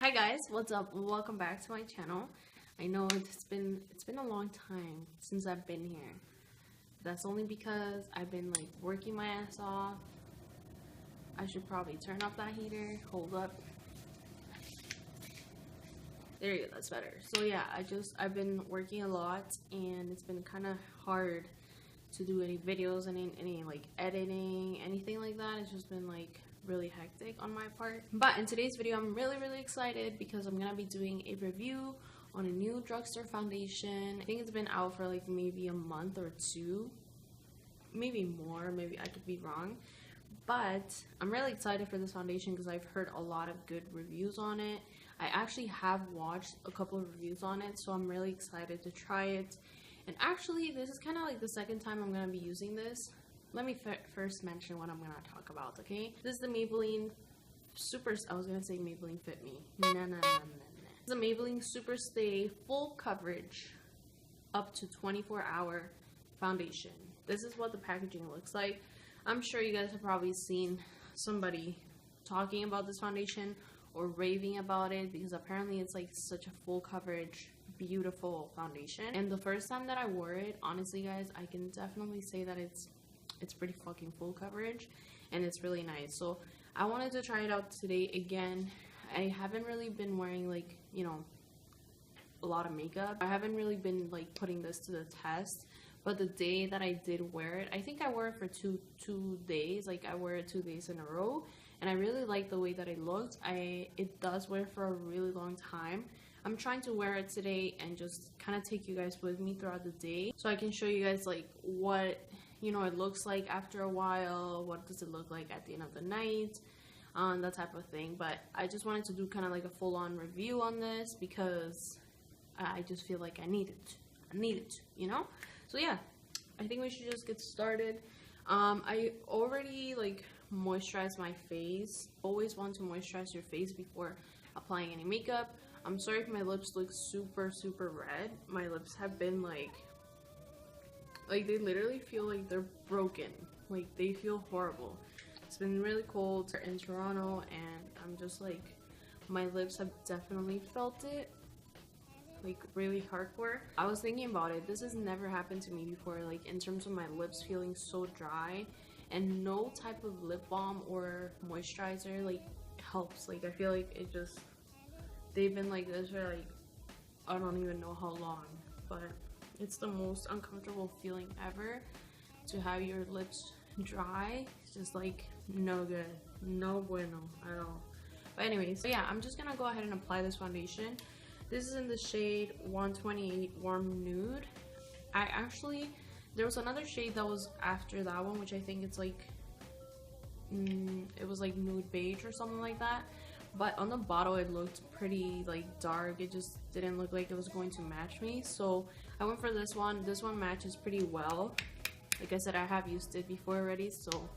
Hi guys, what's up? Welcome back to my channel. I know it's been a long time since I've been here. That's only because I've been like working my ass off. I should probably turn off that heater. Hold up. There you go, that's better. So yeah, I've been working a lot and it's been kind of hard to do any videos, any like editing, anything like that. It's just been like really hectic on my part. But in today's video, I'm really excited because I'm gonna be doing a review on a new Drugstore foundation. I think it's been out for like maybe a month or two, maybe more, maybe I could be wrong. But I'm really excited for this foundation because I've heard a lot of good reviews on it. I actually have watched a couple of reviews on it, so I'm really excited to try it. And actually, this is kind of like the second time I'm going to be using this. Let me first mention what I'm going to talk about, okay? This is the Maybelline I was going to say Maybelline Fit Me. No. It's a Maybelline Superstay full coverage up to 24-hour foundation. This is what the packaging looks like. I'm sure you guys have probably seen somebody talking about this foundation or raving about it because apparently it's like such a full coverage, beautiful foundation. And the first time that I wore it, honestly guys, I can definitely say that it's pretty fucking full coverage and it's really nice. So I wanted to try it out today again. I haven't really been wearing like, you know, a lot of makeup. I haven't really been like putting this to the test. But the day that I did wear it, I think I wore it for two days. Like I wore it 2 days in a row, and I really like the way that it looked. It does wear for a really long time. I'm trying to wear it today and just kind of take you guys with me throughout the day, so I can show you guys like what it looks like after a while. What does it look like at the end of the night? That type of thing. But I just wanted to do kind of like a full-on review on this because I just feel like I need it, you know. So yeah, I think we should just get started. I already like moisturized my face. Always want to moisturize your face before applying any makeup. I'm sorry if my lips look super red. My lips have been like they literally feel like they're broken. Like they feel horrible. It's been really cold in Toronto and I'm just like, my lips have definitely felt it. Like really hardcore. I was thinking about it. This has never happened to me before, like in terms of my lips feeling so dry, and no type of lip balm or moisturizer like helps. Like I feel like they've been like this for like I don't even know how long, but it's the most uncomfortable feeling ever to have your lips dry. It's just like no good, no bueno at all. But anyways, so yeah, I'm just gonna go ahead and apply this foundation. This is in the shade 128 Warm Nude. There was another shade that was after that one, which I think it's like, it was like Nude Beige or something like that. But on the bottle it looked pretty like dark. It just didn't look like it was going to match me. So I went for this one. This one matches pretty well. Like I said, I have used it before already, so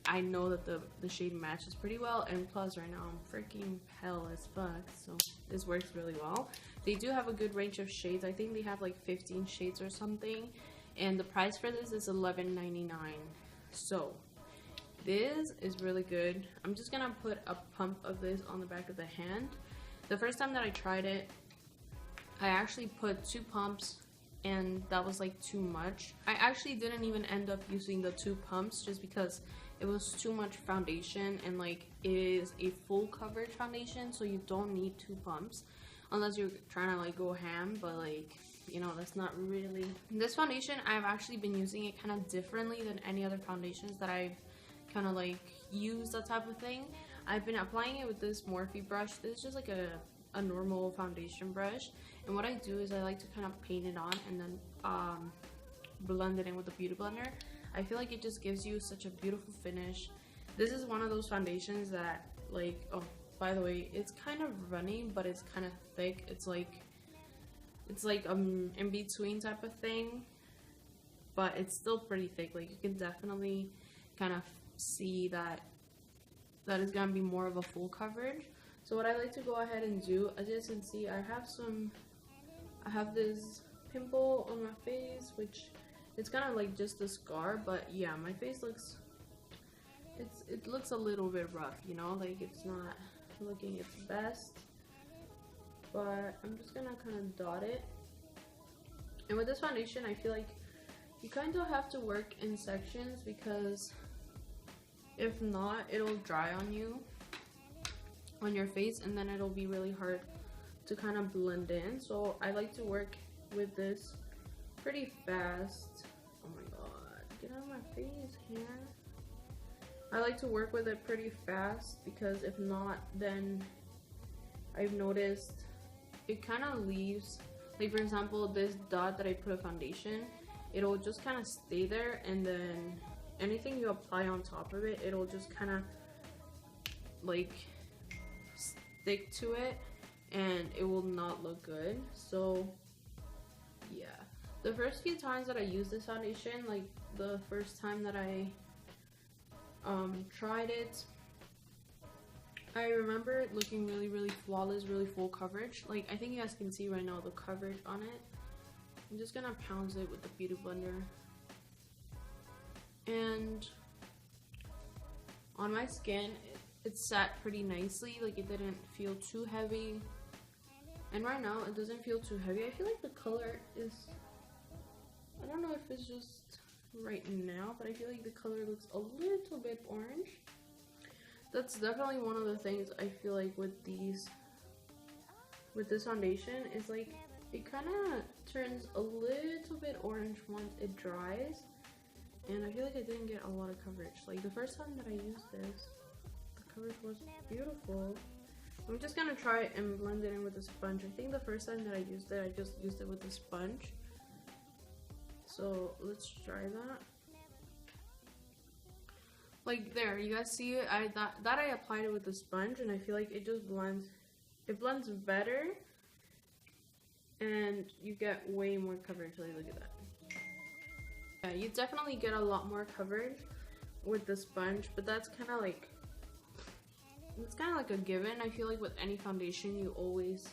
I know that the shade matches pretty well, and plus right now I'm freaking pale as fuck, so this works really well. They do have a good range of shades. I think they have like 15 shades or something, and the price for this is $11.99. So this is really good. I'm just gonna put a pump of this on the back of the hand. The first time that I tried it, I actually put 2 pumps and that was like too much. I actually didn't even end up using the 2 pumps just because it was too much foundation, and like it is a full coverage foundation, so you don't need 2 pumps unless you're trying to like go ham, but like, you know, that's not really. This foundation, I've actually been using it kind of differently than any other foundations that I've kind of like used, that type of thing. I've been applying it with this Morphe brush. This is just like a normal foundation brush, and what I do is I like to kind of paint it on and then blend it in with the beauty blender. I feel like it just gives you such a beautiful finish. This is one of those foundations that like, oh by the way, it's kind of runny but it's kind of thick. It's like in between type of thing, but it's still pretty thick. Like you can definitely kind of see that is gonna be more of a full coverage. So what I like to go ahead and do, as you can see, I have this pimple on my face, which it's kind of like just a scar, but yeah, my face looks, it looks a little bit rough, you know, like it's not looking its best. but I'm just gonna kind of dot it. And with this foundation, I feel like you kind of have to work in sections, because if not, it'll dry on you, on your face, and then it'll be really hard to kind of blend in. So I like to work with this pretty fast. Oh my god, get out of my face here. I like to work with it pretty fast, because if not, then I've noticed it kind of leaves, like for example, this dot that I put a foundation, it'll just kind of stay there, and then anything you apply on top of it, it'll just kind of like stick to it, and it will not look good. So yeah, the first few times that I used this foundation, like the first time that I tried it, I remember it looking really, really flawless, really full coverage. Like, I think you guys can see right now the coverage on it. I'm just gonna pounce it with the beauty blender. And on my skin, it sat pretty nicely. Like, it didn't feel too heavy. And right now, it doesn't feel too heavy. I feel like the color is, I don't know if it's just right now, but I feel like the color looks a little bit orange. That's definitely one of the things I feel like with this foundation is, like, it kind of turns a little bit orange once it dries, and I feel like I didn't get a lot of coverage. Like, the first time that I used this, the coverage was beautiful. I'm just gonna try it and blend it in with a sponge. I think the first time that I used it, I just used it with a sponge. So let's try that. Like, there, you guys see it? I applied it with a sponge, and I feel like it just blends. It blends better, and you get way more coverage. Like, look at that. Yeah, you definitely get a lot more coverage with the sponge, but that's kind of like, it's kind of like a given. I feel like with any foundation, you always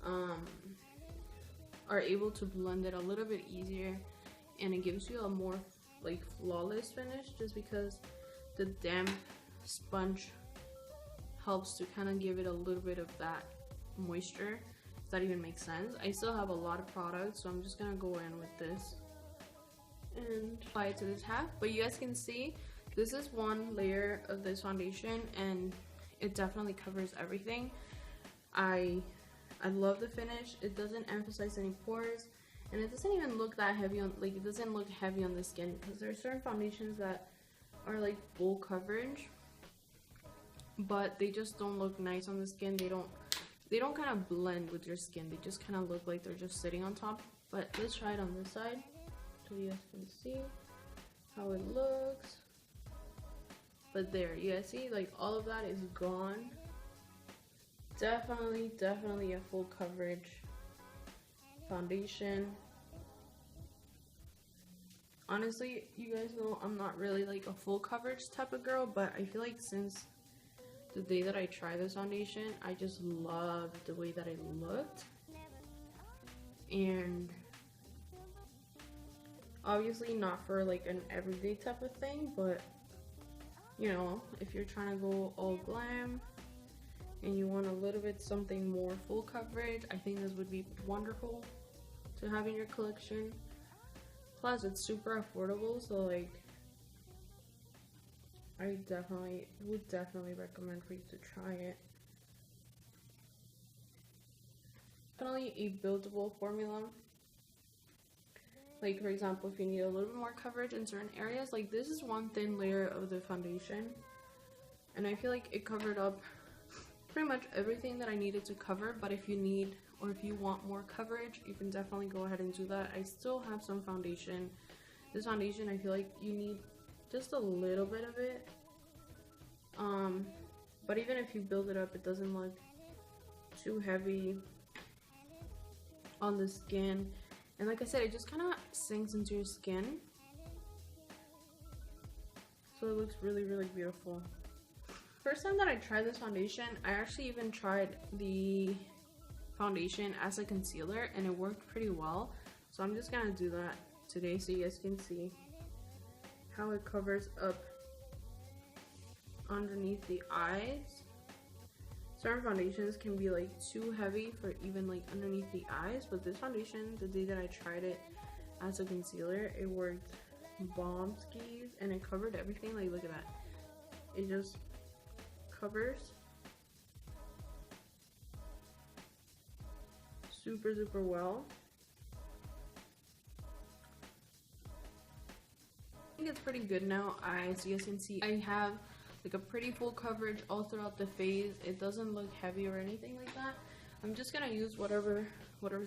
are able to blend it a little bit easier, and it gives you a more like flawless finish, just because the damp sponge helps to kind of give it a little bit of that moisture, if that even makes sense. I still have a lot of products, so I'm just gonna go in with this and apply it to this half. But you guys can see this is one layer of this foundation, and it definitely covers everything. I love the finish. It doesn't emphasize any pores, and it doesn't even look that heavy on, like, it doesn't look heavy on the skin, because there are certain foundations that are like full coverage, but they just don't look nice on the skin. They don't kind of blend with your skin. They just kind of look like they're just sitting on top. But let's try it on this side so you guys can see how it looks. But there, you guys see, like, all of that is gone. Definitely a full coverage foundation. Honestly, you guys know I'm not really like a full coverage type of girl, but I feel like since the day that I tried this foundation, I just loved the way that it looked. And obviously not for like an everyday type of thing, but you know, if you're trying to go all glam and you want a little bit something more full coverage, I think this would be wonderful to have in your collection. Plus, it's super affordable, so like, I would definitely recommend for you to try it. Definitely a buildable formula. Like, for example, if you need a little bit more coverage in certain areas, like this is one thin layer of the foundation, and I feel like it covered up pretty much everything that I needed to cover. But if you need, or if you want more coverage, you can definitely go ahead and do that. I still have some foundation. This foundation, I feel like you need just a little bit of it. But even if you build it up, it doesn't look too heavy on the skin. And like I said, it just kind of sinks into your skin. So it looks really, really beautiful. First time that I tried this foundation, I actually even tried the foundation as a concealer, and it worked pretty well. So I'm just gonna do that today so you guys can see how it covers up underneath the eyes. certain foundations can be like too heavy for even like underneath the eyes, but this foundation, the day that I tried it as a concealer, it worked bomb skis and it covered everything. Like, look at that, it just covers super well. I think it's pretty good now. As you guys can see, I have like a pretty full coverage all throughout the face. It doesn't look heavy or anything like that. I'm just gonna use whatever's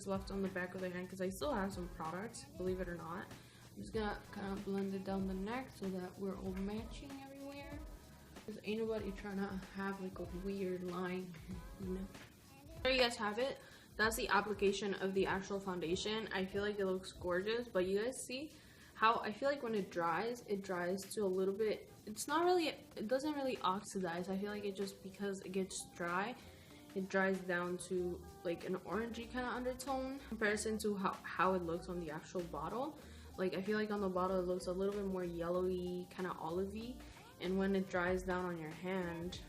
left on the back of the hand because I still have some products, believe it or not. I'm just gonna kind of blend it down the neck so that we're all matching everywhere. Because ain't nobody trying to have like a weird line, you know. There you guys have it. That's the application of the actual foundation. I feel like it looks gorgeous, but you guys see how I feel like when it dries to a little bit, it's not really, it doesn't really oxidize. I feel like it just, because it gets dry, it dries down to like an orangey kind of undertone in comparison to how it looks on the actual bottle. Like, I feel like on the bottle it looks a little bit more yellowy, kind of olivey, and when it dries down on your hand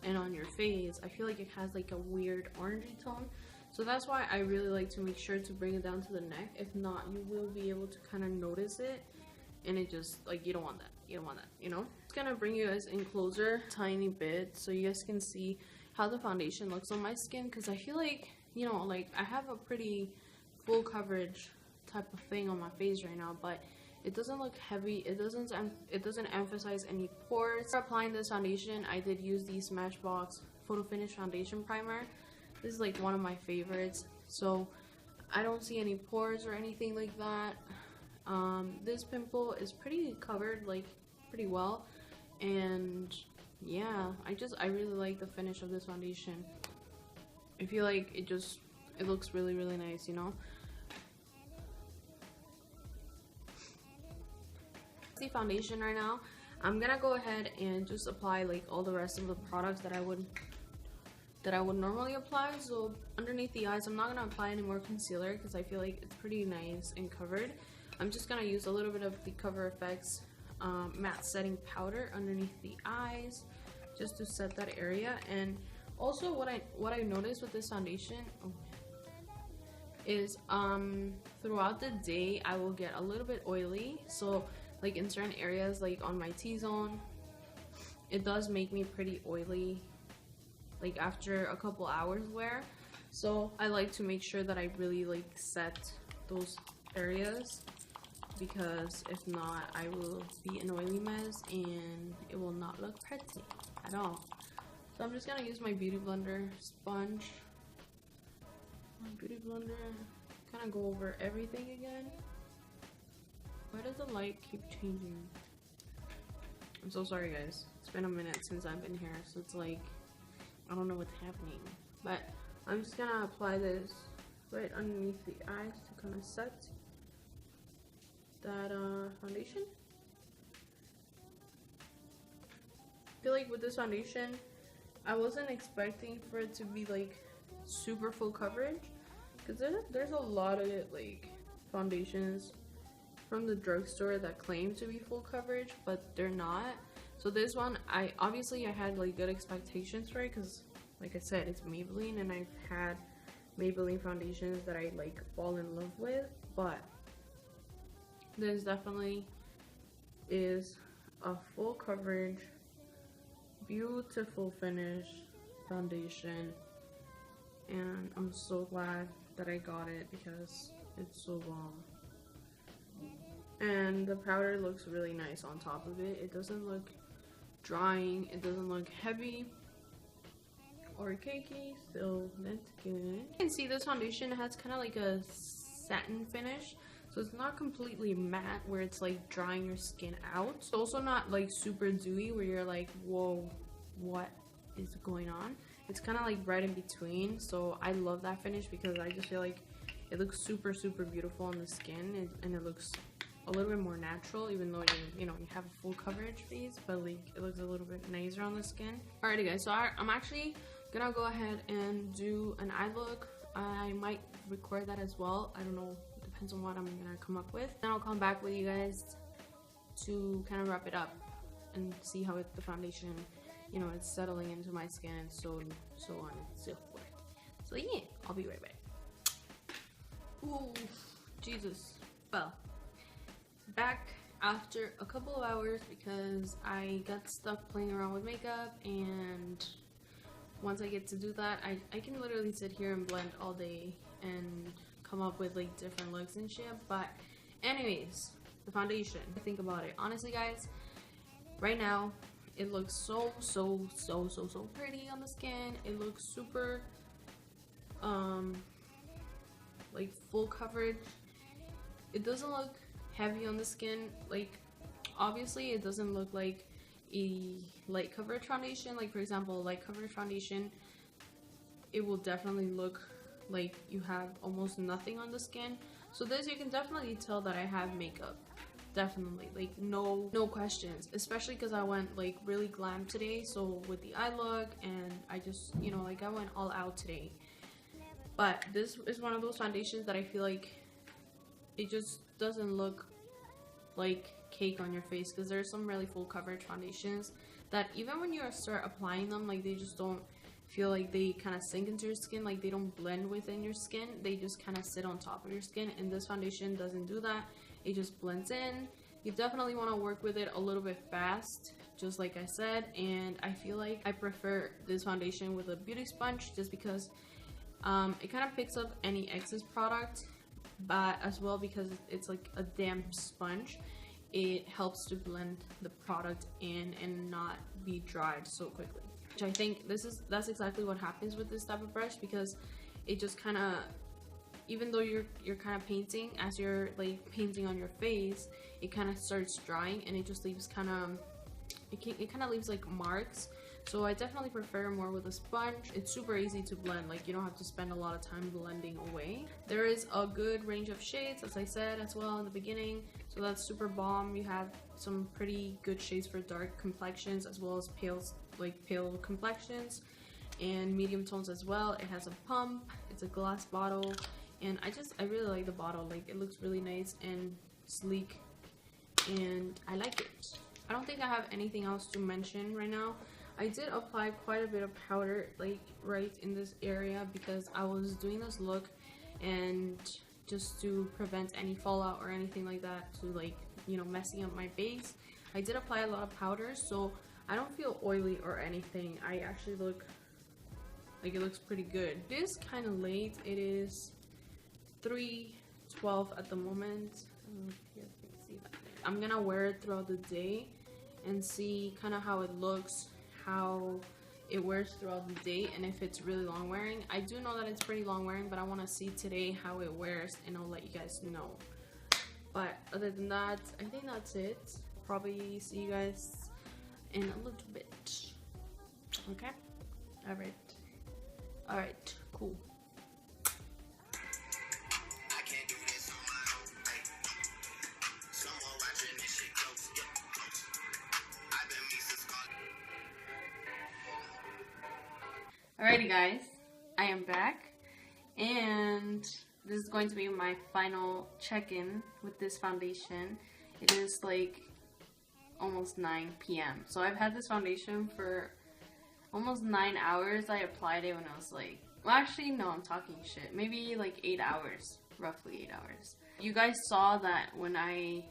and on your face, I feel like it has like a weird orangey tone. So that's why I really like to make sure to bring it down to the neck. If not, you will be able to kind of notice it, and it just, like, you don't want that. You don't want that, you know? It's gonna bring you guys in closer tiny bit so you guys can see how the foundation looks on my skin, because I feel like, you know, like, I have a pretty full coverage type of thing on my face right now, but it doesn't look heavy. It doesn't emphasize any pores. For applying this foundation, I did use the Smashbox Photo Finish Foundation Primer. This is like one of my favorites, so I don't see any pores or anything like that. This pimple is pretty covered, like, pretty well, and yeah, I really like the finish of this foundation. I feel like it looks really nice, you know. The foundation right now, I'm gonna go ahead and just apply like all the rest of the products that I would normally apply. So underneath the eyes, I'm not gonna apply any more concealer because I feel like it's pretty nice and covered. I'm just gonna use a little bit of the Cover FX matte setting powder underneath the eyes just to set that area. And also what I noticed with this foundation is throughout the day I will get a little bit oily. So like in certain areas, like on my T-zone, it does make me pretty oily like after a couple hours wear. So I like to make sure that I really like set those areas, because if not, I will be an oily mess and it will not look pretty at all. So I'm just gonna use my beauty blender sponge, kind of go over everything again. Why does the light keep changing? I'm so sorry guys, it's been a minute since I've been here, so it's like I don't know what's happening. But I'm just gonna apply this right underneath the eyes to kind of set that foundation. I feel like with this foundation, I wasn't expecting for it to be like super full coverage, because there's a lot of like foundations from the drugstore that claim to be full coverage, but they're not. So this one, I had like good expectations for it, because like I said, it's Maybelline, and I've had Maybelline foundations that I like fall in love with, but this definitely is a full coverage, beautiful finish foundation, and I'm so glad that I got it because it's so long. And the powder looks really nice on top of it. It doesn't look drying, it doesn't look heavy or cakey, so that's good. You can see this foundation has kind of like a satin finish, so it's not completely matte where it's like drying your skin out. It's also not like super dewy where you're like, whoa, what is going on? It's kind of like right in between. So I love that finish because I just feel like it looks super beautiful on the skin, and it looks a little bit more natural, even though you have a full coverage face, but like it looks a little bit nicer on the skin. Alrighty guys, so I'm actually gonna go ahead and do an eye look. I might record that as well, I don't know, it depends on what I'm gonna come up with. Then I'll come back with you guys to kind of wrap it up and see how the foundation you know, it's settling into my skin and so on and so forth. So yeah, I'll be right back. Ooh, Jesus. Well, back after a couple of hours because I got stuck playing around with makeup, and once I get to do that, I can literally sit here and blend all day and come up with like different looks and shit. But anyways, the foundation, think about it honestly, guys, right now it looks so pretty on the skin. It looks super like full coverage. It doesn't look heavy on the skin. Like obviously it doesn't look like a light coverage foundation. Like for example, light coverage foundation, it will definitely look like you have almost nothing on the skin. So this, you can definitely tell that I have makeup, definitely, like no questions, especially because I went like really glam today, so with the eye look, and I just, you know, like I went all out today. But this is one of those foundations that I feel like it just doesn't look like cake on your face, because there's some really full coverage foundations that even when you start applying them, like they just don't feel like they kind of sink into your skin, like they don't blend within your skin, they just kind of sit on top of your skin. And this foundation doesn't do that, it just blends in. You definitely want to work with it a little bit fast, just like I said, and I feel like I prefer this foundation with a beauty sponge just because it kind of picks up any excess product, but as well because it's like a damp sponge, it helps to blend the product in and not be dried so quickly. Which I think that's exactly what happens with this type of brush, because it just kind of, even though you're kind of painting, as you're like painting on your face, it kind of starts drying and it just leaves kind of, it kind of leaves like marks. So I definitely prefer more with a sponge. It's super easy to blend, like you don't have to spend a lot of time blending away. There is a good range of shades, as I said as well in the beginning, so that's super bomb. You have some pretty good shades for dark complexions as well as pale complexions, and medium tones as well. It has a pump, it's a glass bottle, and I really like the bottle. Like it looks really nice and sleek, and I like it. I don't think I have anything else to mention right now. I did apply quite a bit of powder like right in this area because I was doing this look, and just to prevent any fallout or anything like that, to like, you know, messing up my base, I did apply a lot of powder, so I don't feel oily or anything. I actually look like it looks pretty good. It is kind of late. It is 3:12 at the moment. I'm gonna wear it throughout the day and see kind of how it looks, how it wears throughout the day, and if it's really long wearing. I do know that it's pretty long wearing, but I want to see today how it wears and I'll let you guys know. But other than that, I think that's it. Probably see you guys in a little bit. Okay? Alright, cool. Alrighty guys, I am back, and this is going to be my final check-in with this foundation. It is like almost 9 p.m. So I've had this foundation for almost 9 hours. I applied it when I was like, well actually no, I'm talking shit. Maybe like 8 hours, roughly 8 hours. You guys saw that when I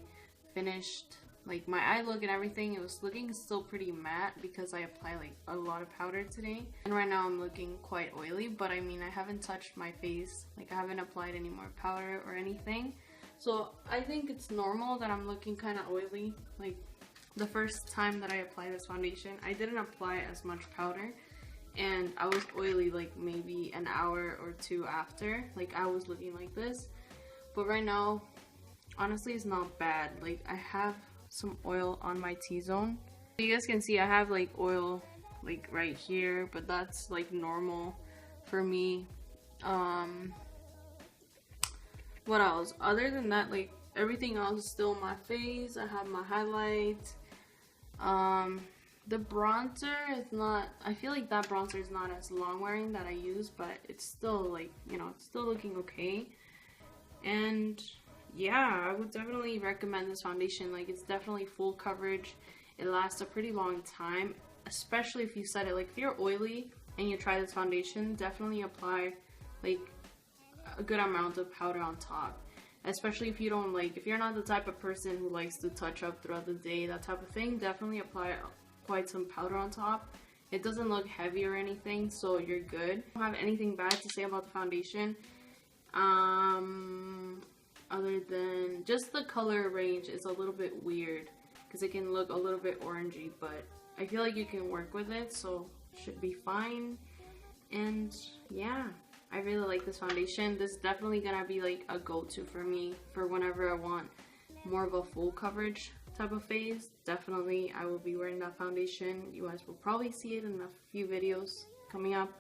finished like my eye look and everything, it was looking still pretty matte because I applied like a lot of powder today. And right now I'm looking quite oily, but I mean I haven't touched my face, like I haven't applied any more powder or anything. So I think it's normal that I'm looking kind of oily. Like the first time that I applied this foundation, I didn't apply as much powder and I was oily like maybe an hour or two after. Like I was looking like this, but right now honestly it's not bad. Like I have some oil on my T-zone. You guys can see I have like oil like right here, but that's like normal for me. What else? Other than that, like everything else is still on my face. I have my highlight. The bronzer is not, I feel like that bronzer is not as long wearing that I use, but it's still like, you know, it's still looking okay. And yeah, I would definitely recommend this foundation. Like it's definitely full coverage. It lasts a pretty long time. especially if you set it, like if you're oily and you try this foundation, definitely apply like a good amount of powder on top. Especially if you don't like, if you're not the type of person who likes to touch up throughout the day, that type of thing, definitely apply quite some powder on top. It doesn't look heavy or anything, so you're good. I don't have anything bad to say about the foundation. Other than just the color range is a little bit weird because it can look a little bit orangey, but I feel like you can work with it, so should be fine. And yeah, I really like this foundation. This is definitely gonna be like a go-to for me for whenever I want more of a full coverage type of face. Definitely I will be wearing that foundation. You guys will probably see it in a few videos coming up.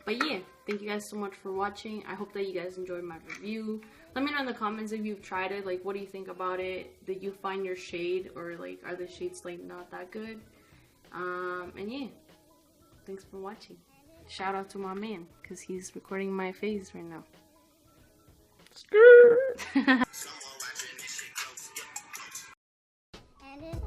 But yeah, thank you guys so much for watching. I hope that you guys enjoyed my review. Let me know in the comments if you've tried it. Like, what do you think about it? Did you find your shade, or like are the shades like not that good? And yeah, thanks for watching. Shout out to my man because he's recording my face right now. And